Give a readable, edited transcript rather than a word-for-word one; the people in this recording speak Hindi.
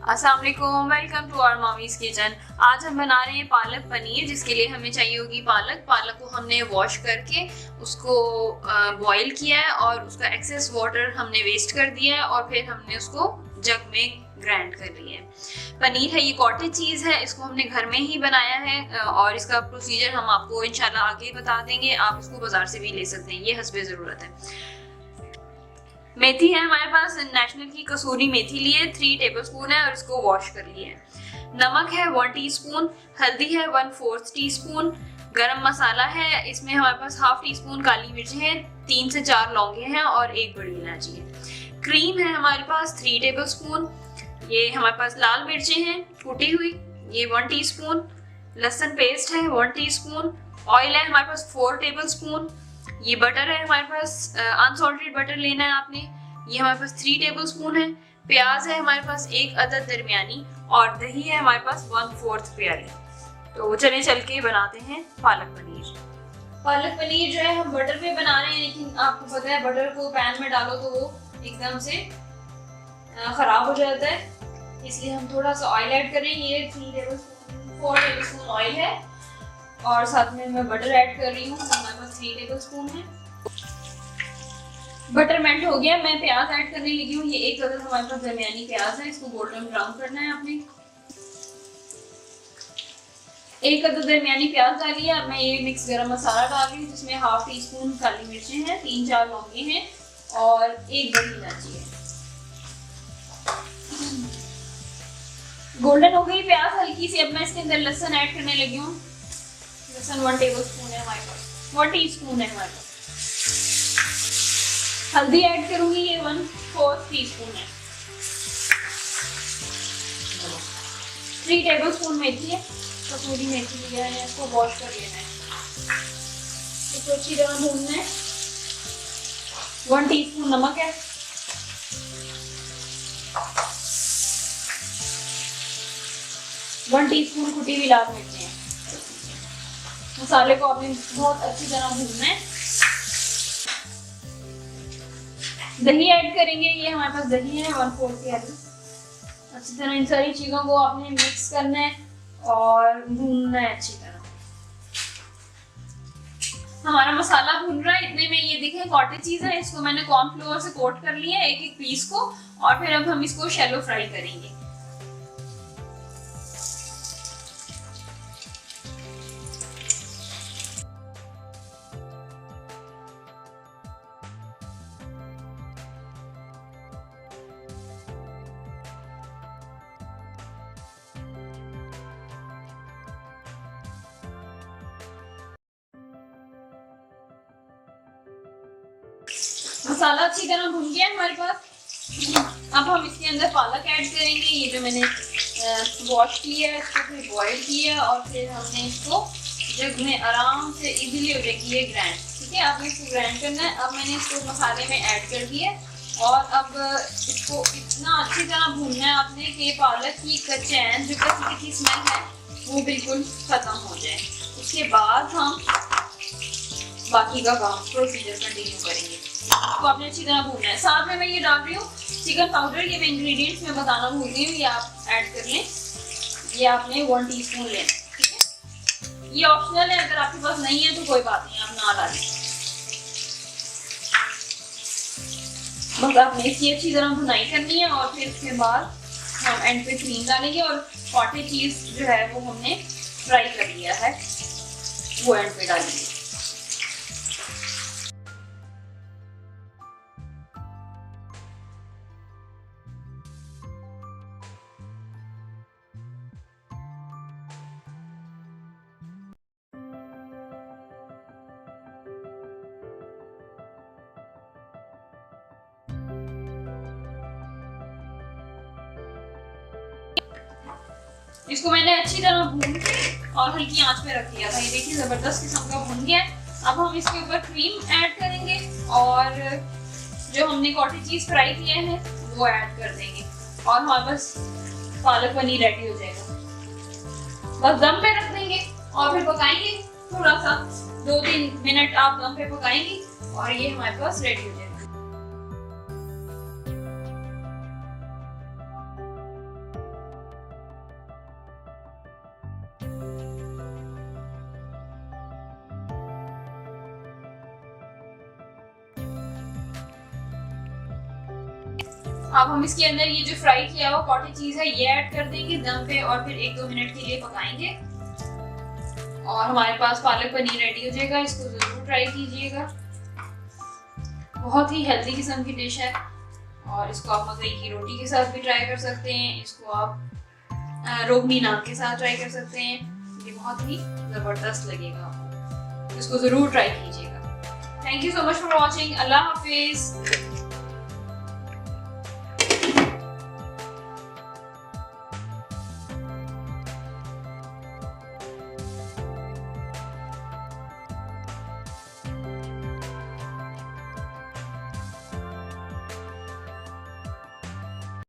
अस्सलाम वालेकुम, welcome to our Mommy's kitchen. आज हम बना रहे हैं पालक पनीर, जिसके लिए हमें चाहिए होगी पालक को हमने वॉश करके उसको बॉईल किया है और उसका एक्सेस वाटर हमने वेस्ट कर दिया है और फिर हमने उसको जग में ग्राइंड कर लिया है। पनीर है, ये कॉटेज चीज़ है, इसको हमने घर में ही बनाया है और इसका प्रोसीजर हम आपको इंशाल्लाह आगे बता देंगे। आप इसको बाजार से भी ले सकते हैं, ये हस्बे ज़रूरत है। मेथी है हमारे पास, नेशनल की कसूरी मेथी लिए 3 टेबलस्पून है और इसको वॉश कर लिए है। नमक है 1 टीस्पून, हल्दी है 1/4 टीस्पून, गरम मसाला है, इसमें हमारे पास 1/2 टीस्पून काली मिर्च है, 3 से 4 लौंगे हैं और 1 बड़ी इलायची है। क्रीम है हमारे पास 3 टेबलस्पून, ये हमारे पास लाल मिर्चें हैं कुटी हुई, ये 1 टीस्पून, लहसुन पेस्ट है 1 टीस्पून, ऑयल है हमारे पास 4 टेबलस्पून, ये बटर है हमारे पास, अनसॉल्टेड बटर लेना है आपने, ये हमारे पास 3 टेबलस्पून है। प्याज है हमारे पास 1 अदद दरमियानी और दही है हमारे पास 1/4 प्याली। तो चले चल के बनाते हैं पालक पनीर। पालक पनीर जो है हम बटर पे बना रहे हैं, लेकिन आपको पता है बटर को पैन में डालो तो वो एकदम से खराब हो जाता है, इसलिए हम थोड़ा सा ऑयल ऐड करें। ये 4 टेबलस्पून ऑयल है और साथ में मैं बटर ऐड कर रही हूँ, हमारे पास 3 टेबलस्पून है। बटर मेल्ट हो गया, मैं प्याज ऐड करने लगी हूँ। ये 1 अदद हमारे पास दरमियानी प्याज है, इसको गोल्डन ब्राउन करना है आपने। 1 अदद दरमियानी प्याज डाली है। अब मैं ये मिक्स गरम मसाला डाल रही हूँ, जिसमें 1/2 टीस्पून काली मिर्चें हैं, 3-4 लौंगे हैं और 1 बड़ी इलायची है। गोल्डन हो गई प्याज हल्की सी, अब मैं इसके अंदर लहसुन ऐड करने लगी हूँ। लहसुन 1 टेबलस्पून है हमारे पास, 1 टीस्पून है हमारे पास। हल्दी ऐड करूंगी, ये 1/4 टीस्पून है। 3 टेबलस्पून मेथी है, कसूरी मेथी लिया है, इसको वॉश कर लेना है, इसको अच्छी तरह भूनना है। 1 टीस्पून नमक है, 1 टीस्पून कुटी हुई लाल मिर्चें हैं। मसाले को आपने बहुत अच्छी तरह भूनना है। दही ऐड करेंगे, ये हमारे पास दही है 1/4 प्याली। अच्छी तरह इन सारी चीजों को आपने मिक्स करना है और भूनना है अच्छी तरह। हमारा मसाला भून रहा है, इतने में ये देखें कॉटेज चीज है, इसको मैंने कॉर्नफ्लोर से कोट कर लिया है एक पीस को, और फिर अब हम इसको शैलो फ्राई करेंगे। मसाला अच्छी तरह भुन गया है हमारे पास। अब हम इसके अंदर पालक ऐड करेंगे, ये जो मैंने वॉश किया है, इसको फिर बॉईल किया और फिर हमने इसको जग में आराम से इजीली हो जाएगी ये ग्राइंड। ठीक है, आपने इसको ग्राइंड करना है। अब मैंने इसको मसाले में ऐड कर दिया और अब इसको इतना अच्छी तरह भूनना है आपने कि पालक की कच्चैन जो कच्ची स्मेल है वो बिल्कुल खत्म हो जाए। उसके बाद हम बाकी का काम प्रोसीजर कंटिन्यू करेंगे। तो आपने अच्छी तरह भूनना है। साथ में मैं ये डाल रही हूँ चिकन पाउडर, ये मैं इंग्रेडिएंट्स में बताना भूल गई हूँ, ये आप ऐड कर लें। ये आपने 1 टीस्पून लेना, ठीक है। ये ऑप्शनल है, अगर आपके पास नहीं है तो कोई बात नहीं, आप ना डालें। बस आपने इसकी अच्छी तरह भुनाई करनी है और फिर उसके बाद हम एंड पे क्रीम डालेंगे और कॉटेज चीज जो है वो हमने फ्राई कर लिया है वो एंड पे डालेंगे। इसको मैंने अच्छी तरह भून के और हल्की आंच पे रख दिया था। ये देखिए जबरदस्त किस्म का भून गया है। अब हम इसके ऊपर क्रीम ऐड करेंगे और जो हमने कॉटेज चीज फ्राई किया है वो ऐड कर देंगे और हमारे पास पालक पनीर रेडी हो जाएगा। बस दम पे रख देंगे और फिर पकाएंगे, थोड़ा सा 2-3 मिनट आप दम पे पकाएंगे और ये हमारे पास रेडी हो जाएगा। अब हम इसके अंदर ये जो फ्राई किया हुआ कॉटेज चीज है ये ऐड कर देंगे दम पे और फिर 1-2 मिनट के लिए पकाएंगे और हमारे पास पालक पनीर रेडी हो जाएगा। इसको जरूर ट्राई कीजिएगा, बहुत ही हेल्दी किस्म की डिश है और इसको आप मकई की रोटी के साथ भी ट्राई कर सकते हैं, इसको आप रोगनी नान के साथ ट्राई कर सकते हैं, ये बहुत ही ज़बरदस्त लगेगा आपको, इसको ज़रूर ट्राई कीजिएगा। Thank you so much for watching. अल्लाह हाफिज़।